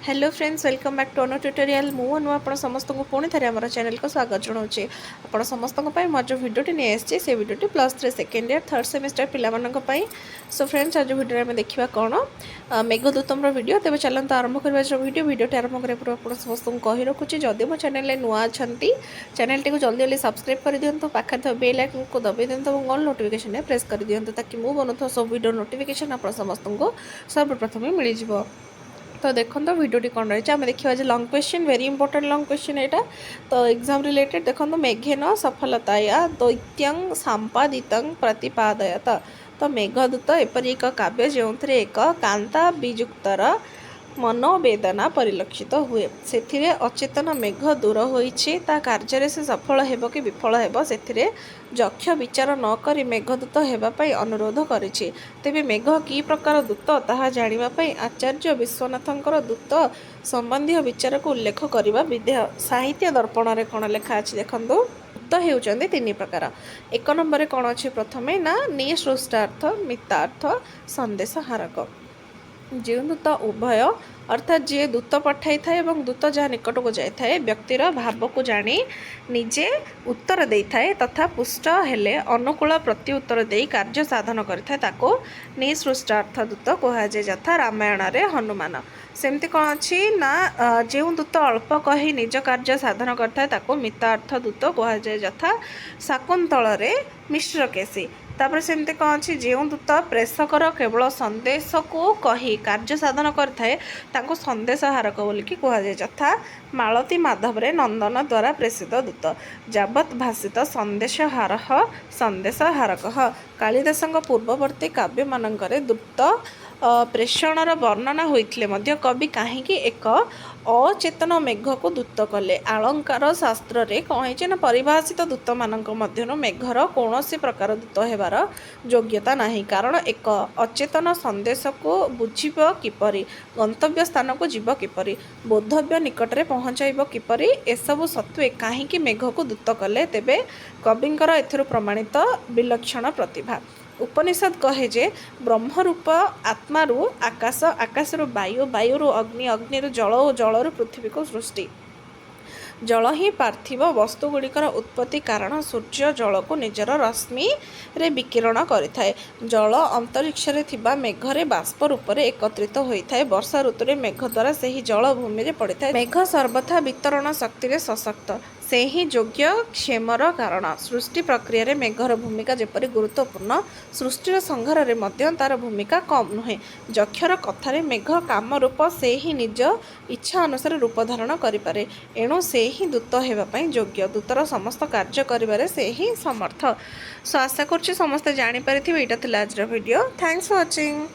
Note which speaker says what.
Speaker 1: Hello friends welcome back to Anu tutorial मु आप समस्त को पुणी थे आम चैनल को स्वागत जनाऊे आप समस्त मोर जो भिडियोटी नहीं आसी से भिडियोटी +3 सेकेंड ईयर थर्ड सेमिस्टर पिलामानी सो फ्रेंड्स आज भिडियो में देखा कौन मेघदूतम भिडियो तेज चलते आरंभ करवा भिडियोटी आरंभ करने आप समस्त को कही रखुच्छी जदि मो चैनल नुआ अच्छा चैनल टी जल्दी जल्दी सब्सक्राइब कर दिखाँ पाखे बेल आइकन को दबाई दिखाँ और ऑल नोटिफिकेशन प्रेस कर दिखाँ ताकि मुझे बनाता सब भिडियो नोटिफिकेशन आप समस्त को सर्वप्रथम मिल जाए। तो देखो तो भिडियोटी कौन रही है आम देखा long question very important long question यहाँ तो एग्जाम रिलेटेड देखो मेघेन सफलताया दैत्यं संपादितं प्रतिपादयत। तो मेघदूत एपरी एक काव्य जो एक कांता विजुक्तर मनोवेदना परिलक्षित हुए से अचेतन मेघ दूर होइछि ता कार्य से सफल हेब कि विफल हेब से यक्ष विचार नक मेघदूत हेबापई अनुरोध करिछि। तेबे मेघ की प्रकार दूत ताहा जानिबापई आचार्य विश्वनाथंकर दूत संबंधी विचार को उल्लेख करबा विधेय साहित्य दर्पण रे कोन लेखा अछि देखंतु। दूत हेउचंदी तीन प्रकार। एक नंबर रे कोन अछि प्रथमे ना निसृष्टार्थ मितार्थ संदेश हारक। जो दूत उभय अर्थात जी दूत पठाई थाए और दूत जहाँ निकट को जाए व्यक्तिर भाव को जानी निजे उत्तर दे थाए तथा पुष्ट हेले अनुकूल प्रति उत्तर दे कार्य साधन करता निसृष्टार्थ दूत कहुए यथा रामायण रे हनुमान। सेमती कौन अच्छी ना जो दूत अल्प कही निज कार्य साधन करता मितार्थ दूत कहुए यथा शाकुंतल रे मिश्रकेशी। तापर सेमती कौन अच्छी जो दूत प्रेषकर केवल संदेश को कही कार्य साधन करए संदेश हारक बोलिकी कहुए यथा मालती माधव रे नंदन द्वारा प्रेषित दूत जावत भाषित संदेश हार संदेश हारक। कालिदास पूर्ववर्ती काव्य मानकरे दूत प्रेषणर वर्णना होइथिले मध्य कवि कहीं एक अचेतन मेघ को दूत कले। आलंकार शास्त्र रे कहे ना परिभाषित दूत मानक मध्यनु मेघर कौन प्रकार दूत हेबार योग्यता नहीं कारण एक अचेतन संदेश को बुझीब किपरि गंतव्य स्थान को जीव किपरि बोधव्य निकटरे पहुँचाइब किपरि एसबु सत्वे कहीं मेघ को दूत कले तेबे कविंकर एथिरु प्रमाणित विलक्षण प्रतिभा। उपनिषद कहे जे ब्रह्मरूप आत्मारु आकाश आकाशरु वायु वायुरु अग्नि अग्निरु जल और जलरु पृथ्वी को सृष्टि जल ही पार्थिव वस्तुगुड़िकर उत्पत्ति कारण सूर्य जल को निजर रश्मि रे विकिरण करिथाए। जल अंतरिक्ष रे थिबा मेघरे बाष्प रूप से एकत्रित होइथाए। वर्षा ऋतु रे मेघ द्वारा सही जल भूमि रे पड़िथाए। मेघ सर्वथा वितरण शक्ति रे सशक्त से ही योग्य क्षेमर कारण। सृष्टि प्रक्रिया रे मेघर भूमिका जेपरि गुरुत्वपूर्ण सृष्टिर संहार रे मध्य तार भूमिका कम नुहे। यक्षर कथारे मेघ काम रूप से ही निज इच्छा अनुसार रूप धारण करिपारे एणु से ही दूत हेबापई योग्य दूतर समस्त कार्य करिबारे से ही समर्थ। सो आशा करछि समस्त जानि पारिथिबे एटा थिला आज वीडियो। Thanks for watching.